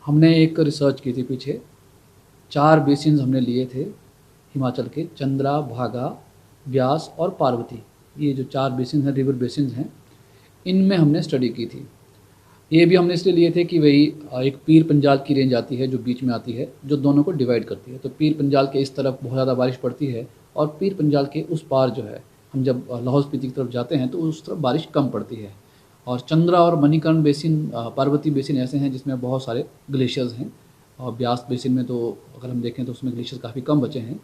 हमने एक रिसर्च की थी पीछे। 4 बेसिन्स हमने लिए थे हिमाचल के, चंद्रा, भागा, ब्यास और पार्वती। ये जो 4 बेसिन हैं, रिवर बेसिन्स हैं, इनमें हमने स्टडी की थी। ये भी हमने इसलिए लिए थे कि वही एक पीर पंजाल की रेंज आती है जो बीच में आती है, जो दोनों को डिवाइड करती है। तो पीर पंजाल के इस तरफ बहुत ज़्यादा बारिश पड़ती है और पीर पंजाल के उस पार जो है, हम जब लाहौल स्पीति की तरफ जाते हैं तो उस तरफ बारिश कम पड़ती है। और चंद्रा और मणिकर्ण बेसिन, पार्वती बेसिन ऐसे हैं जिसमें बहुत सारे ग्लेशियर्स हैं। और ब्यास बेसिन में तो अगर हम देखें तो उसमें ग्लेशियर्स काफ़ी कम बचे हैं।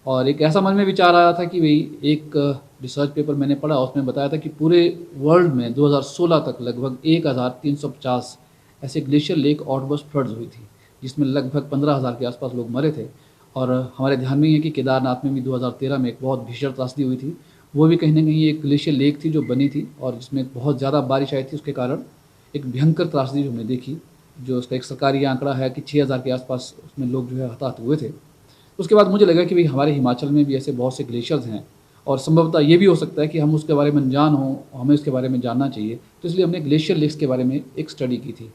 और एक ऐसा मन में विचार आया था कि भाई एक रिसर्च पेपर मैंने पढ़ा, उसमें बताया था कि पूरे वर्ल्ड में 2016 तक लगभग 1350 ऐसे ग्लेशियर लेक आउटबर्स्ट फ्लड्स हुई थी, जिसमें लगभग 15,000 के आसपास लोग मरे थे। और हमारे ध्यान में ही है कि केदारनाथ में भी 2013 में एक बहुत भीषण त्रासदी हुई थी। वो भी कहीं ना कहीं एक ग्लेशियर लेक थी जो बनी थी और जिसमें बहुत ज़्यादा बारिश आई थी, उसके कारण एक भयंकर त्रासदी जो हमने देखी, जो उसका एक सरकारी आंकड़ा है कि 6,000 के आसपास उसमें लोग जो है हताहत हुए थे। उसके बाद मुझे लगा कि भाई हमारे हिमाचल में भी ऐसे बहुत से ग्लेशियर्स हैं और संभवतः ये भी हो सकता है कि हम उसके बारे में अनजान हों, हमें उसके बारे में जानना चाहिए। तो इसलिए हमने ग्लेशियर लेक्स के बारे में एक स्टडी की थी।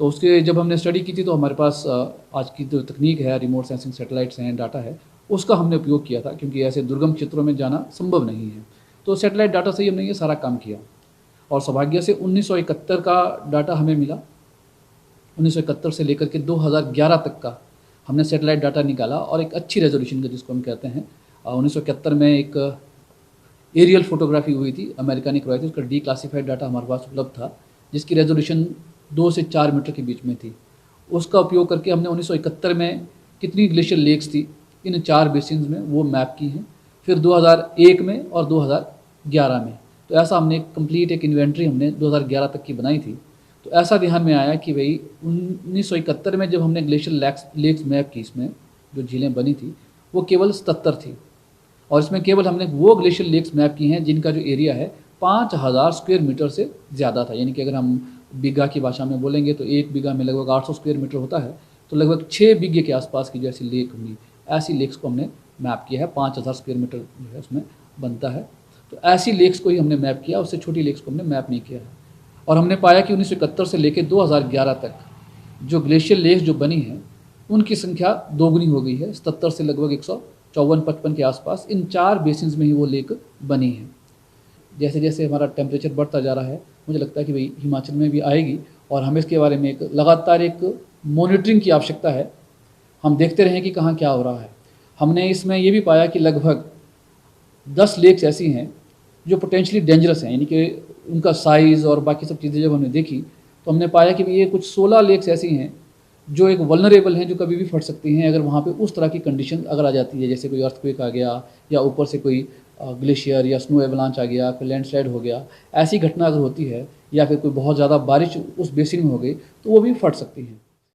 तो उसके जब हमने स्टडी की थी तो हमारे पास आज की जो तकनीक है, रिमोट सेंसिंग सैटेलाइट्स हैं, डाटा है, उसका हमने उपयोग किया था, क्योंकि ऐसे दुर्गम क्षेत्रों में जाना संभव नहीं है। तो सैटेलाइट डाटा से ही हमने ये सारा काम किया और सौभाग्य से 1971 का डाटा हमें मिला। 1971 से लेकर के 2011 तक का हमने सैटेलाइट डाटा निकाला और एक अच्छी रेजोल्यूशन का, जिसको हम कहते हैं, 1971 में एक एरियल फोटोग्राफी हुई थी, अमेरिका ने करवाई थी। उसका डीक्लासिफाइड डाटा हमारे पास उपलब्ध था, जिसकी रेजोल्यूशन 2 से 4 मीटर के बीच में थी। उसका उपयोग करके हमने 1971 में कितनी ग्लेशियर लेक्स थी इन 4 बेसिन्स में वो मैप की हैं, फिर 2001 में और 2011 में। तो ऐसा हमने एक कंप्लीट एक इन्वेंट्री हमने 2011 तक की बनाई थी। तो ऐसा ध्यान में आया कि भाई 1971 में जब हमने ग्लेशियर लेक्स मैप की, इसमें जो झीलें बनी थी वो केवल 77 थी और इसमें केवल हमने वो ग्लेशियर लेक्स मैप की हैं जिनका जो एरिया है 5,000 स्क्वायर मीटर से ज़्यादा था। यानी कि अगर हम बीघा की भाषा में बोलेंगे तो एक बीघा में लगभग 800 स्क्वायर मीटर होता है, तो लगभग 6 बीघे के आसपास की जो ऐसी लेक होंगी, ऐसी लेक्स को हमने मैप किया है। 5,000 स्क्वायर मीटर जो है उसमें बनता है। तो ऐसी लेक्स को ही हमने मैप किया, उससे छोटी लेक्स को हमने मैप नहीं किया है। और हमने पाया कि 1971 से लेकर 2011 तक जो ग्लेशियर लेक्स जो बनी हैं उनकी संख्या दोगुनी हो गई है। 77 से लगभग 154-55 के आसपास इन 4 बेसिन्स में ही वो लेक बनी है। जैसे जैसे हमारा टेम्परेचर बढ़ता जा रहा है, मुझे लगता है कि भाई हिमाचल में भी आएगी और हमें इसके बारे में एक लगातार एक मॉनिटरिंग की आवश्यकता है। हम देखते रहें कि कहाँ क्या हो रहा है। हमने इसमें ये भी पाया कि लगभग 10 लेक्स ऐसी हैं जो पोटेंशियली डेंजरस हैं, यानी कि उनका साइज़ और बाकी सब चीज़ें जब हमने देखी तो हमने पाया कि ये कुछ 16 लेक्स ऐसी हैं जो एक वल्नरेबल हैं, जो कभी भी फट सकती हैं अगर वहाँ पे उस तरह की कंडीशन अगर आ जाती है, जैसे कोई अर्थक्वेक आ गया या ऊपर से कोई ग्लेशियर या स्नो एवलांच आ गया, कोई लैंडस्लाइड हो गया। ऐसी घटना अगर होती है या फिर कोई बहुत ज़्यादा बारिश उस बेसिन में हो गई तो वो भी फट सकती हैं।